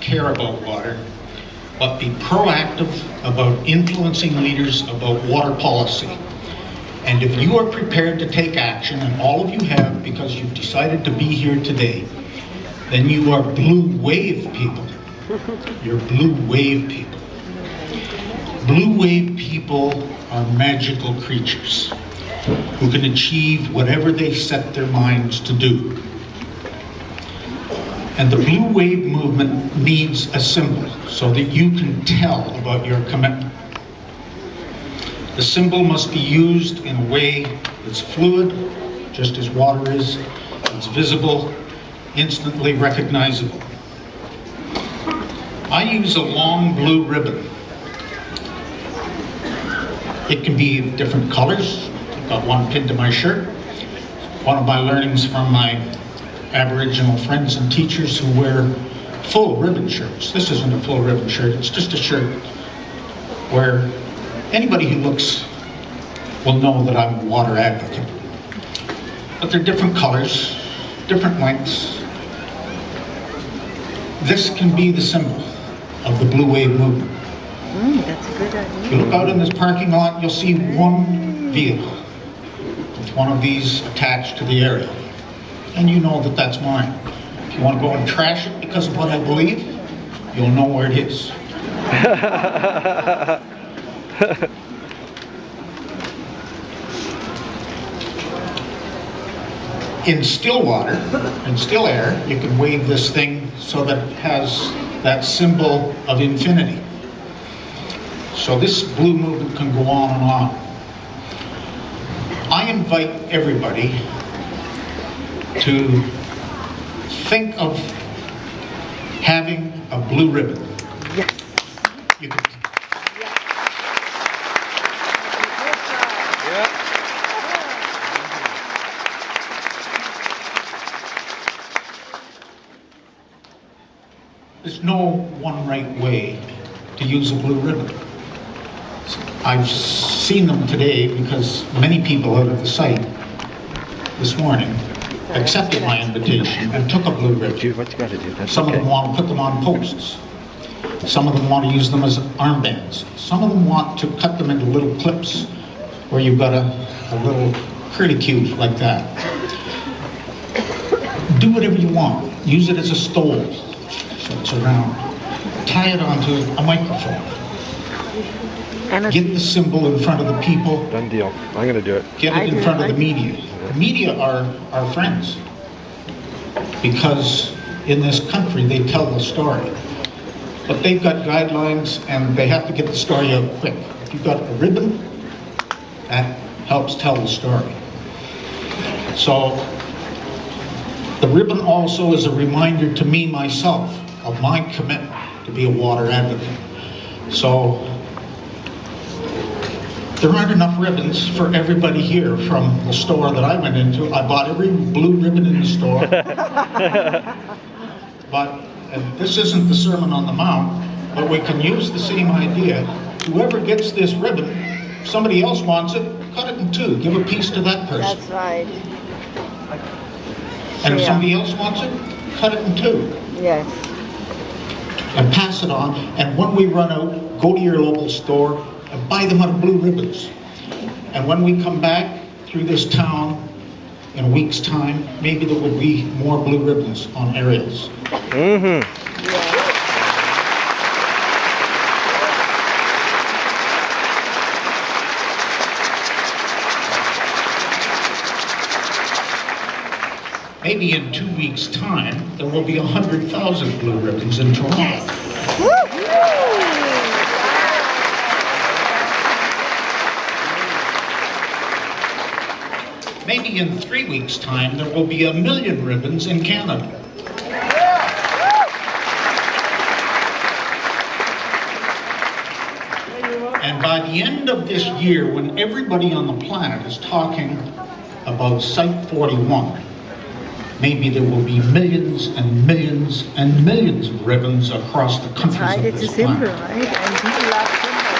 care about water, but be proactive about influencing leaders about water policy. And if you are prepared to take action, and all of you have because you've decided to be here today, then you are blue wave people. You're blue wave people. Blue wave people are magical creatures who can achieve whatever they set their minds to do. And the blue wave movement needs a symbol so that you can tell about your commitment. The symbol must be used in a way that's fluid, just as water is. It's visible, instantly recognizable. I use a long blue ribbon. It can be of different colors. I've got one pinned to my shirt. One of my learnings from my Aboriginal friends and teachers who wear full ribbon shirts. This isn't a full ribbon shirt, it's just a shirt where anybody who looks will know that I'm a water advocate. But they're different colors, different lengths. This can be the symbol of the blue wave movement. That's a good idea. If you look out in this parking lot, you'll see one vehicle with one of these attached to the area. And you know that that's mine. If you want to go and trash it because of what I believe, you'll know where it is. In still water, in still air, you can wave this thing so that it has that symbol of infinity. So this blue movement can go on and on. I invite everybody to think of having a blue ribbon. Yes. You can, There's no one right way to use a blue ribbon. I've seen them today because many people out of the site this morning accepted my invitation and took a blue ribbon. What you got to do? That's Some okay. of them want to put them on posts. Some of them want to use them as armbands. Some of them want to cut them into little clips where you've got a little curlicue like that. Do whatever you want. Use it as a stole so it's around. Tie it onto a microphone. Get the symbol in front of the people. Done deal. I'm going to do it. Get it in front of the media. The media are our friends because in this country they tell the story. But they've got guidelines and they have to get the story out quick. If you've got a ribbon, that helps tell the story. So the ribbon also is a reminder to me myself of my commitment to be a water advocate. So there aren't enough ribbons for everybody here from the store that I went into. I bought every blue ribbon in the store. But and this isn't the Sermon on the Mount, but we can use the same idea. Whoever gets this ribbon, if somebody else wants it, cut it in two. Give a piece to that person. That's right. And if somebody else wants it, cut it in two. Yes. And pass it on. And when we run out, go to your local store and buy them out of blue ribbons. And when we come back through this town in a week's time, maybe there will be more blue ribbons on aerials. Maybe in 2 weeks' time, there will be 100,000 blue ribbons in Toronto. Maybe in 3 weeks' time, there will be 1 million ribbons in Canada. And by the end of this year, when everybody on the planet is talking about Site 41, maybe there will be millions and millions and millions of ribbons across the countries Right, of it's a this symbol, planet. right? And people love symbols.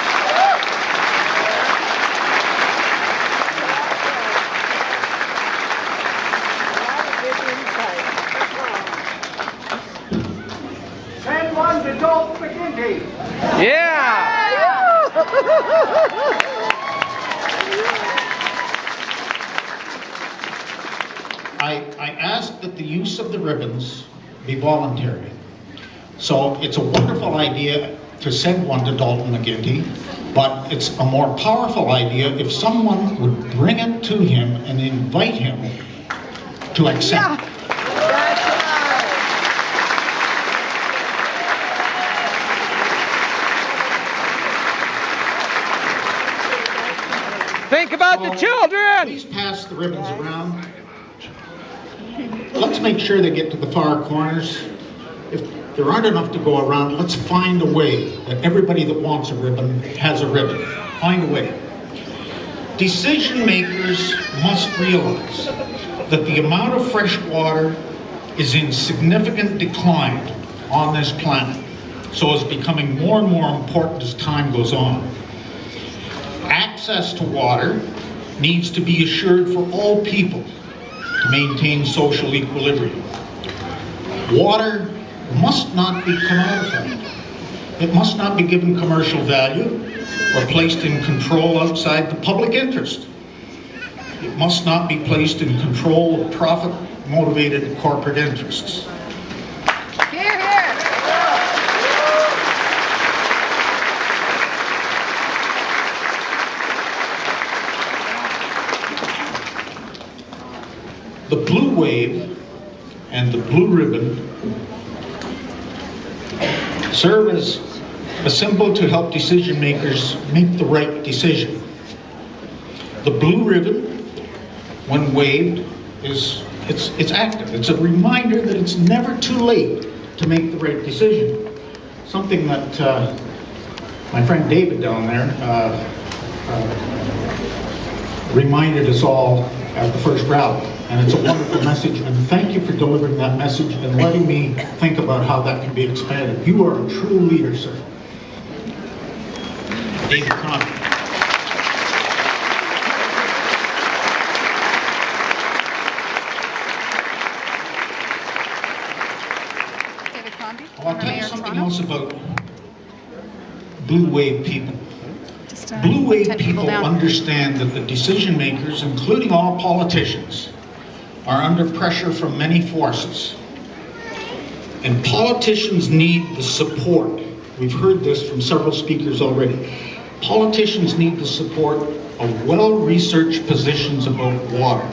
A lot of good insight. Send one to Dalton McGinty. Yeah! I ask that the use of the ribbons be voluntary. So it's a wonderful idea to send one to Dalton McGinty, but it's a more powerful idea if someone would bring it to him and invite him to accept. Think about the children! Please pass the ribbons around. Let's make sure they get to the far corners. If there aren't enough to go around, let's find a way that everybody that wants a ribbon has a ribbon. Find a way. Decision makers must realize that the amount of fresh water is in significant decline on this planet, so it's becoming more and more important as time goes on. Access to water needs to be assured for all people to maintain social equilibrium. Water must not be commodified. It must not be given commercial value or placed in control outside the public interest. It must not be placed in control of profit-motivated corporate interests. Here, here. The blue wave and the blue ribbon serve as a symbol to help decision makers make the right decision. The blue ribbon, when waved, it's active. It's a reminder that it's never too late to make the right decision. Something that my friend David down there reminded us all at the first rally. And it's a wonderful message, and thank you for delivering that message and letting me think about how that can be expanded. You are a true leader, sir. David Crompton. David Crompton. I'll tell you something else about blue wave people. Just, Blue wave 10 people down. understand that the decision makers, including all politicians, are under pressure from many forces. And politicians need the support. We've heard this from several speakers already. Politicians need the support of well-researched positions about water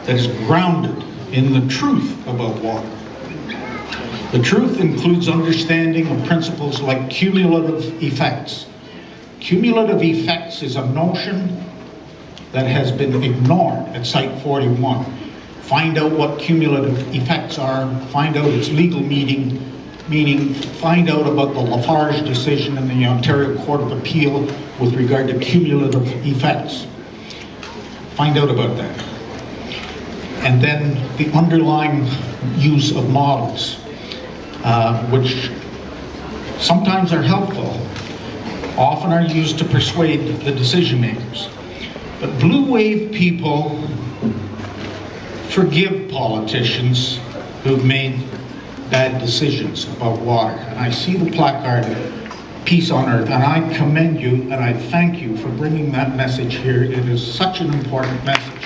that is grounded in the truth about water. The truth includes understanding of principles like cumulative effects. Cumulative effects is a notion that has been ignored at Site 41. Find out what cumulative effects are, find out its legal meaning, find out about the Lafarge decision in the Ontario Court of Appeal with regard to cumulative effects. Find out about that. And then the underlying use of models, which sometimes are helpful, often are used to persuade the decision makers. But blue wave people forgive politicians who've made bad decisions about water. And I see the placard, Peace on Earth, and I commend you and I thank you for bringing that message here. It is such an important message.